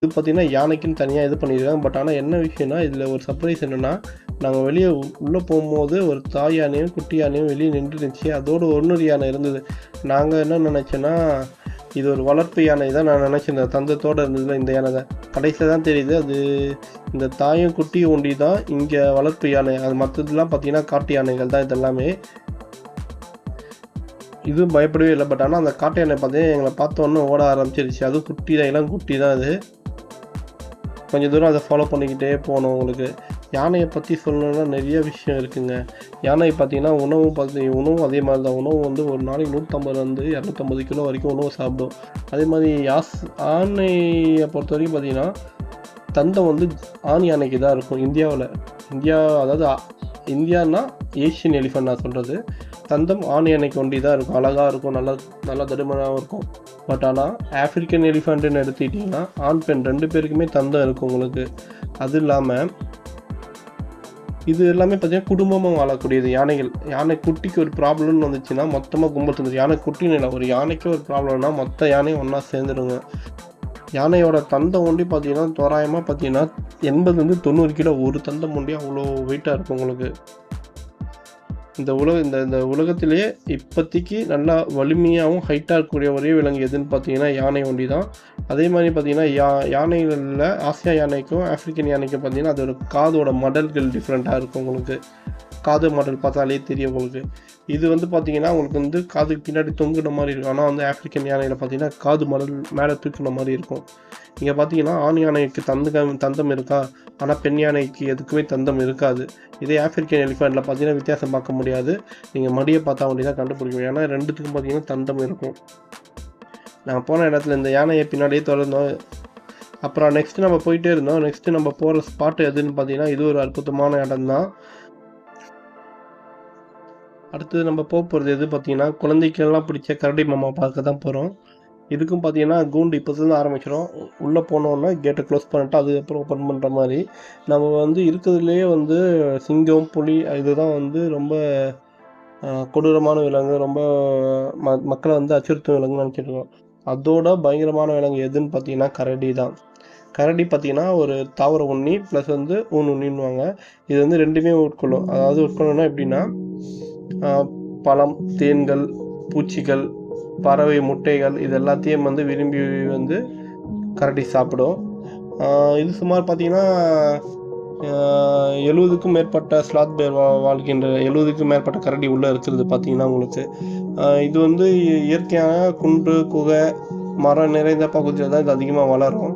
இது பார்த்தீங்கன்னா யானைக்குன்னு தனியாக இது பண்ணியிருக்காங்க. பட் ஆனால் என்ன விஷயம்னா, இதில் ஒரு சர்ப்ரைஸ் என்னென்னா, நாங்கள் வெளியே உள்ளே போகும்போது ஒரு தாய் யானையும் குட்டி யானையும் வெளியே நின்றுருந்துச்சு. அதோடு இன்னொரு யானை இருந்தது. நாங்கள் என்ன நினச்சோன்னா, இது ஒரு வளர்ப்பு யானை தான் நான் நினச்சிருந்தேன். தந்தத்தோடு இருந்ததில் இந்த யானை தான். கடைசியில் தான் தெரியுது அது இந்த தாயும் குட்டியும் ஒண்டி தான் இங்கே வளர்ப்பு யானை. அது மற்றதுலாம் பார்த்தீங்கன்னா காட்டு யானைகள் தான் இதெல்லாமே. இதுவும் பயப்படவே இல்லை. பட் ஆனால் அந்த காட்டு யானை பார்த்தீங்கன்னா எங்களை பார்த்தோன்னே ஓட ஆரம்பிச்சிருச்சு. அதுவும் குட்டி தான், இளம் குட்டி தான் அது. கொஞ்சம் தூரம் அதை ஃபாலோ பண்ணிக்கிட்டே போகணும். உங்களுக்கு யானையை பற்றி சொல்லணுன்னா நிறைய விஷயம் இருக்குங்க. யானை பார்த்தீங்கன்னா உணவும் அதே மாதிரி தான். உணவு வந்து ஒரு நாளைக்கு 150 250 கிலோ வரைக்கும் உணவு சாப்பிடும். அதே மாதிரி யானையை பொறுத்த வரைக்கும் பார்த்தீங்கன்னா தந்தம் வந்து ஆண் யானைக்கு தான் இருக்கும். அதாவது இந்தியானா ஏஷியன் எலிஃபண்ட் நான் சொல்கிறது. தந்தம் ஆண் யானைக்கு ஒண்டி தான் இருக்கும். அழகாக இருக்கும், நல்லா தடிமனாகவும் இருக்கும். பட் ஆனால் ஆஃப்ரிக்கன் எலிஃபண்ட்டுன்னு எடுத்துக்கிட்டிங்கன்னா ஆண் பெண் 2 பேருக்குமே தந்தம் இருக்கும் உங்களுக்கு. அது இல்லாமல் இது எல்லாமே பார்த்தீங்கன்னா குடும்பமாக வாழக்கூடியது யானைகள். யானை குட்டிக்கு ஒரு ப்ராப்ளம்னு வந்துச்சுன்னா மொத்தமாக கும்பல் தந்துடும். யானை குட்டின்னு இல்லை, ஒரு யானைக்கு ஒரு ப்ராப்ளம்னா மொத்த யானையும் ஒன்றா சேர்ந்துருங்க. யானையோட தந்தம் ஒண்டி பார்த்தீங்கன்னா தோராயமாக பார்த்தீங்கன்னா 80 90 கிலோ ஒரு தந்தம் ஒண்டி அவ்வளோ வெயிட்டாக இருக்கும் உங்களுக்கு. இந்த உலகத்திலேயே இப்போதைக்கு நல்லா வலிமையாகவும் ஹைட்டாக இருக்கக்கூடிய ஒரே விலங்கு எதுன்னு பார்த்தீங்கன்னா யானை ஒண்டி தான். அதே மாதிரி பார்த்தீங்கன்னா யானைகளில் ஆசியா யானைக்கும் ஆஃப்ரிக்கன் யானைக்கும் பார்த்தீங்கன்னா அதோட காதோட மாடல்கள் டிஃப்ரெண்ட்டாக இருக்கும் உங்களுக்கு. காது மாடல் பார்த்தாலே தெரியும் உங்களுக்கு. இது வந்து பார்த்தீங்கன்னா உங்களுக்கு வந்து காதுக்கு பின்னாடி தொங்குன மாதிரி இருக்கும். ஆனால் வந்து ஆஃப்ரிக்கன் யானையில் பார்த்தீங்கன்னா காது மாடல் மேலே தூக்கின மாதிரி இருக்கும். இங்கே பார்த்தீங்கன்னா ஆண் யானைக்கு தந்தம் இருக்கா, ஆனால் பெண் யானைக்கு எதுக்குமே தந்தம் இருக்காது. இதே ஆஃப்ரிக்கன் எலிஃபண்ட்டில் பார்த்தீங்கன்னா வித்தியாசம் பார்க்க முடியாது. நீங்கள் மடியை பார்த்தா வேண்டி தான் கண்டுபிடிக்கும். ஏன்னா ரெண்டுத்துக்கும் பார்த்தீங்கன்னா தந்தம் இருக்கும். நாங்கள் போன இடத்துல இந்த யானையை பின்னாடியே தொடர்ந்தோம். அப்புறம் நெக்ஸ்ட்டு நம்ம போயிட்டே இருந்தோம். நெக்ஸ்ட்டு நம்ம போகிற ஸ்பாட்டு எதுன்னு பார்த்தீங்கன்னா இது ஒரு அற்புதமான இடம் தான். அடுத்தது நம்ம போகிறது எது பார்த்தீங்கன்னா குழந்தைக்கெல்லாம் பிடிச்ச கரடி மாமா பார்க்க தான் போகிறோம். இதுக்கும் பார்த்தீங்கன்னா கூண்டு இப்போதுலேருந்து ஆரம்பிச்சிடும். உள்ளே போனோன்னா கேட்டை க்ளோஸ் பண்ணிட்டு அதுக்கப்புறம் ஓப்பன் பண்ணுற மாதிரி. நம்ம வந்து இருக்கிறதுலேயே வந்து சிங்கம், புலி இதுதான் வந்து ரொம்ப கொடூரமான விலங்கு, ரொம்ப மக்களை வந்து அச்சுறுத்தும் விலங்குன்னு நினச்சிட்ருக்கோம். அதோட பயங்கரமான விலங்கு எதுன்னு பார்த்தீங்கன்னா கரடி தான். கரடி பார்த்தீங்கன்னா ஒரு தாவர உண்ணி ப்ளஸ் வந்து உண்ணின்னுவாங்க. இது வந்து ரெண்டுமே உட்கொள்ளும். அதாவது உட்கொள்ளணும்னா எப்படின்னா பழம், தேன்கள், பூச்சிகள், பறவை முட்டைகள் இது எல்லாத்தையும் வந்து விரும்பி வந்து கரடி சாப்பிடும். இது சுமார் பார்த்தீங்கன்னா 70க்கும் மேற்பட்ட ஸ்லாத் பேர் வாழ்கின்ற 70க்கும் மேற்பட்ட கரடி உள்ளே இருக்கிறது பார்த்தீங்கன்னா உங்களுக்கு. இது வந்து இயற்கையான குன்று, குகை, மரம் நிறைந்த பகுதியில் தான் இது அதிகமாக வளரும்.